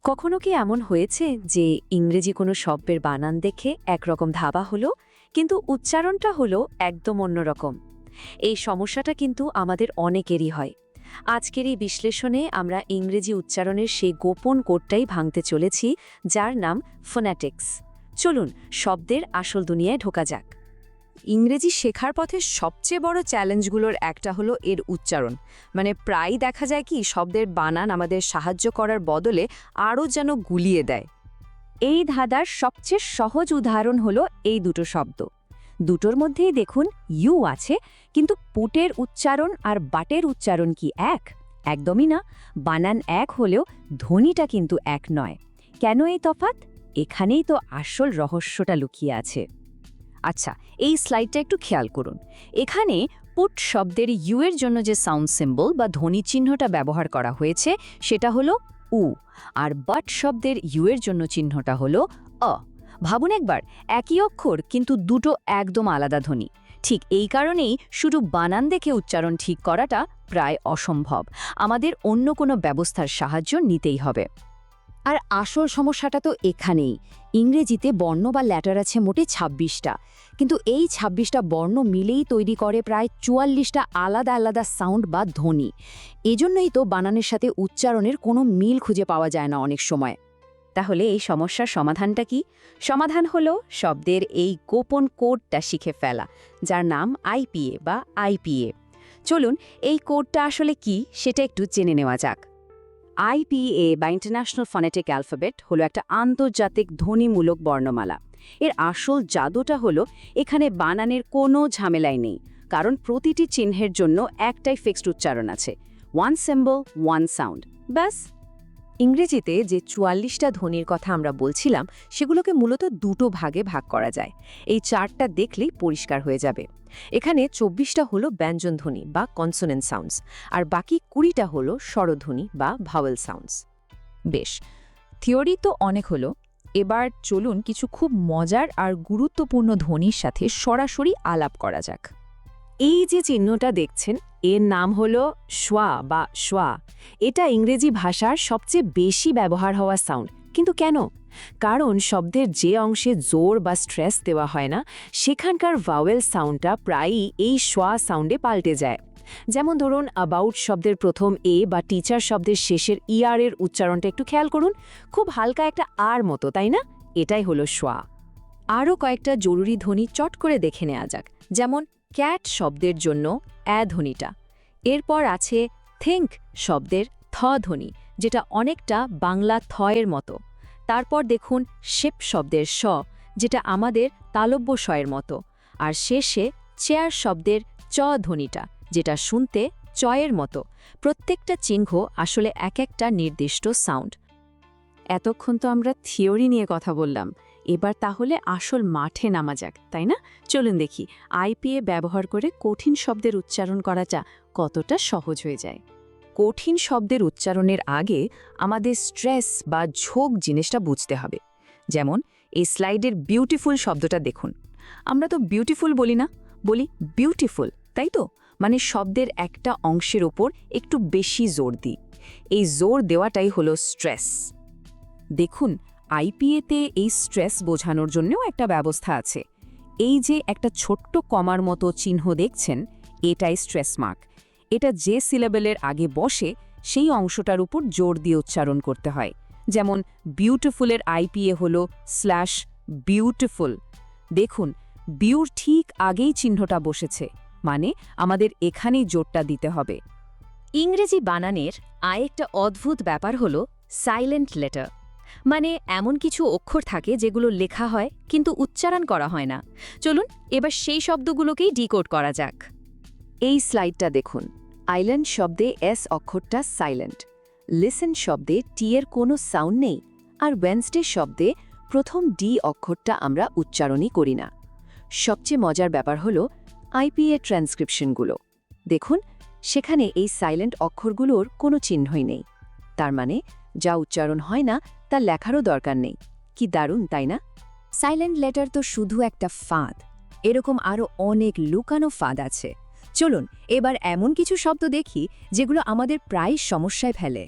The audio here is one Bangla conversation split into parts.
কখনো কি এমন হয়েছে যে ইংরেজি কোনো শব্দের বানান দেখে একরকম ধাবা হলো, কিন্তু উচ্চারণটা হলো একদম অন্যরকম? এই সমস্যাটা কিন্তু আমাদের অনেকেরই হয়। আজকের এই বিশ্লেষণে আমরা ইংরেজি উচ্চারণের সেই গোপন কোডটাই ভাঙতে চলেছি, যার নাম ফোনেটিক্স। চলুন শব্দের আসল দুনিয়ায় ঢোকা যাক। ইংরেজি শেখার পথে সবচেয়ে বড় চ্যালেঞ্জগুলোর একটা হলো এর উচ্চারণ। প্রায়ই দেখা যায় কি শব্দের বানান আমাদের সাহায্য করার বদলে আরও যেন গুলিয়ে দেয়। এই ধাঁধার সবচেয়ে সহজ উদাহরণ হলো এই দুটো শব্দ। দুটোর মধ্যেই দেখুন ইউ আছে, কিন্তু পুটের উচ্চারণ আর বাটের উচ্চারণ কি এক? একদমই না। বানান এক হলেও ধ্বনিটা কিন্তু এক নয়। কেন এই তফাৎ? এখানেই তো আসল রহস্যটা লুকিয়ে আছে। আচ্ছা, এই স্লাইডটা একটু খেয়াল করুন। এখানে পুট শব্দের ইউ এর জন্য যে সাউন্ড সিম্বল বা ধ্বনি চিহ্নটা ব্যবহার করা হয়েছে সেটা হলো উ, আর বাট শব্দের ইউ এর জন্য চিহ্নটা হলো অ। ভাবুন একবার, একই অক্ষর কিন্তু দুটো একদম আলাদা ধ্বনি। ঠিক এই কারণেই শুধু বানান দেখে উচ্চারণ ঠিক করাটা প্রায় অসম্ভব। আমাদের অন্য কোনো ব্যবস্থার সাহায্য নিতেই হবে। আর আসল সমস্যাটা তো এখানেই। ইংরেজিতে বর্ণ বা ল্যাটার আছে মোটে ২৬টা, কিন্তু এই ২৬টা বর্ণ মিলেই তৈরি করে প্রায় ৪৪টা আলাদা আলাদা সাউন্ড বা ধ্বনি। এজন্যই তো বানানের সাথে উচ্চারণের কোনো মিল খুঁজে পাওয়া যায় না অনেক সময়। তাহলে এই সমস্যার সমাধানটা কি? সমাধান হলো শব্দের এই গোপন কোডটা শিখে ফেলা, যার নাম আইপিএ বা আইপিএ। চলুন এই কোডটা আসলে কি সেটা একটু জেনে নেওয়া যাক। আইপিএ বা ইন্টারন্যাশনাল ফনেটিক অ্যালফাবেট হলো একটা আন্তর্জাতিক ধ্বনিমূলক বর্ণমালা। এর আসল জাদুটা হলো এখানে বানানের কোনো ঝামেলাই নেই, কারণ প্রতিটি চিহ্নের জন্য একটাই ফিক্সড উচ্চারণ আছে, ওয়ান সিম্বল ওয়ান সাউন্ড, ব্যাস। ইংরেজিতে যে ৪৪টা ধ্বনির কথা আমরা বলছিলাম সেগুলোকে মূলত দুটো ভাগে ভাগ করা যায়। এই চার্টটা দেখলেই পরিষ্কার হয়ে যাবে। এখানে ২৪টা হলো ব্যঞ্জনধ্বনি বা কনসোনেন্ট সাউন্ডস, আর বাকি ২০টা হলো স্বরধ্বনি বা ভাওয়েল সাউন্ডস। বেশ, থিওরি তো অনেক হলো। এবার চলুন কিছু খুব মজার আর গুরুত্বপূর্ণ ধ্বনির সাথে সরাসরি আলাপ করা যাক। এই যে চিহ্নটা দেখছেন, এর নাম হলো শ্বা বা শ্বা। এটা ইংরেজি ভাষার সবচেয়ে বেশি ব্যবহার হওয়া সাউন্ড। কিন্তু কেন? কারণ শব্দের যে অংশে জোর বা স্ট্রেস দেওয়া হয় না, সেখানকার ভাওয়েল সাউন্ডটা প্রায়ই এই শ্বা সাউন্ডে পাল্টে যায়। যেমন ধরুন, অ্যাবাউট শব্দের প্রথম এ বা টিচার শব্দের শেষের এর উচ্চারণটা একটু খেয়াল করুন। খুব হালকা একটা আর মতো, তাই না? এটাই হলো শ্বা। আরও কয়েকটা জরুরি ধ্বনি চট করে দেখে নেওয়া যাক। যেমন ক্যাট শব্দের জন্য অ্যা ধ্বনিটা। এরপর আছে থিঙ্ক শব্দের থ ধ্বনি, যেটা অনেকটা বাংলা থয়ের মতো। তারপর দেখুন শেপ শব্দের শ, যেটা আমাদের তালব্য শয়ের মতো। আর শেষে চেয়ার শব্দের চ ধ্বনিটা, যেটা শুনতে চয়ের মতো। প্রত্যেকটা চিহ্ন আসলে এক একটা নির্দিষ্ট সাউন্ড। এতক্ষণ তো আমরা থিওরি নিয়ে কথা বললাম, এবার তাহলে আসল মাঠে নামা যাক, তাই না? চলুন দেখি আইপিএ ব্যবহার করে কঠিন শব্দের উচ্চারণ করাটা কতটা সহজ হয়ে যায়। কঠিন শব্দের উচ্চারণের আগে আমাদের স্ট্রেস বা ঝোঁক জিনিসটা বুঝতে হবে। যেমন এই স্লাইডের বিউটিফুল শব্দটা দেখুন। আমরা তো বিউটিফুল বলি না, বলি বিউটিফুল, তাই তো? শব্দের একটা অংশের ওপর একটু বেশি জোর দিই। এই জোর দেওয়াটাই হলো স্ট্রেস। দেখুন আইপিএতে এই স্ট্রেস বোঝানোর জন্যও একটা ব্যবস্থা আছে। এই যে একটা ছোট্ট কমার মতো চিহ্ন দেখছেন, এটাই স্ট্রেস মার্ক। এটা যে সিলেবেলের আগে বসে সেই অংশটার উপর জোর দিয়ে উচ্চারণ করতে হয়। যেমন বিউটিফুলের আইপিএ হলো /বিউটিফুল। দেখুন বিউর ঠিক আগেই চিহ্নটা বসেছে, মানে আমাদের এখানেই জোরটা দিতে হবে। ইংরেজি বানানের আরেকটা অদ্ভুত ব্যাপার হলো সাইলেন্ট লেটার। এমন কিছু অক্ষর থাকে যেগুলো লেখা হয় কিন্তু উচ্চারণ করা হয় না। চলুন এবার সেই শব্দগুলোকেই ডিকোড করা যাক। এই স্লাইডটা দেখুন। আইল্যান্ড শব্দে এস অক্ষরটা সাইলেন্ট, লিসেন শব্দে টি এর কোনো সাউন্ড নেই, আর ওয়েন্সডে শব্দে প্রথম ডি অক্ষরটা আমরা উচ্চারণই করি না। সবচেয়ে মজার ব্যাপার হলো আইপিএ ট্রান্সক্রিপশনগুলো। দেখুন সেখানে এই সাইলেন্ট অক্ষরগুলোর কোনো চিহ্নই নেই। তার মানে যা উচ্চারণ হয় না তা লেখারও দরকার নেই। কি দারুণ, তাই না? সাইলেন্ট লেটার তো শুধু একটা ফাঁদ। এরকম আরও অনেক লুকানো ফাঁদ আছে। চলুন এবার এমন কিছু শব্দ দেখি যেগুলো আমাদের প্রায় সমস্যায় ফেলে।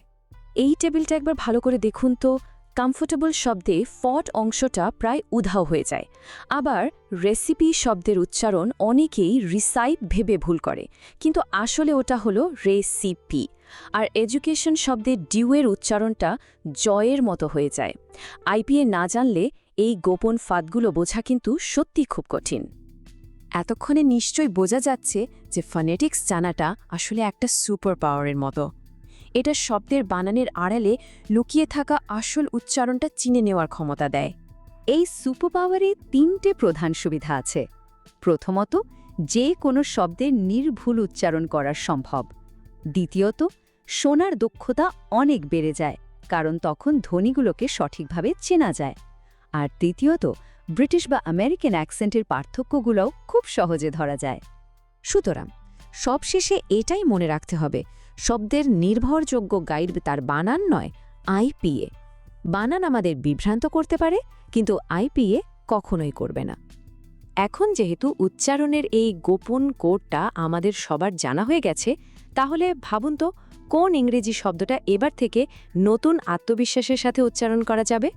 এই টেবিলটা একবার ভালো করে দেখুন তো। কমফোর্টেবল শব্দে ফট অংশটা প্রায় উধাও হয়ে যায়। আবার রেসিপি শব্দের উচ্চারণ অনেকেই রিসাইপ ভেবে ভুল করে, কিন্তু আসলে ওটা হলো রেসিপি। আর এডুকেশন শব্দের ডিউয়ের উচ্চারণটা জয়ের মতো হয়ে যায়। আইপিএ না জানলে এই গোপন ফাঁদগুলো বোঝা কিন্তু সত্যি খুব কঠিন। এতক্ষণে নিশ্চয়ই বোঝা যাচ্ছে যে ফনেটিক্স জানাটা আসলে একটা সুপার পাওয়ারের মতো। এটা শব্দের বানানের আড়ালে লুকিয়ে থাকা আসল উচ্চারণটা চিনে নেওয়ার ক্ষমতা দেয়। এই সুপারপাওয়ারে 3টে প্রধান সুবিধা আছে। প্রথমত, যে কোনো শব্দের নির্ভুল উচ্চারণ করা সম্ভব। দ্বিতীয়ত, শোনার দক্ষতা অনেক বেড়ে যায়, কারণ তখন ধ্বনিগুলোকে সঠিকভাবে চেনা যায়। আর তৃতীয়ত, ব্রিটিশ বা আমেরিকান অ্যাকসেন্টের পার্থক্যগুলোও খুব সহজে ধরা যায়। সুতরাং সবশেষে এটাই মনে রাখতে হবে, শব্দের নির্ভরযোগ্য গাইড তার বানান নয়, আইপিএ। বানান আমাদের বিভ্রান্ত করতে পারে, কিন্তু আইপিএ কখনোই করবে না। এখন যেহেতু উচ্চারণের এই গোপন কোডটা আমাদের সবার জানা হয়ে গেছে, তাহলে ভাবুন তো কোন ইংরেজি শব্দটা এবার থেকে নতুন আত্মবিশ্বাসের সাথে উচ্চারণ করা যাবে।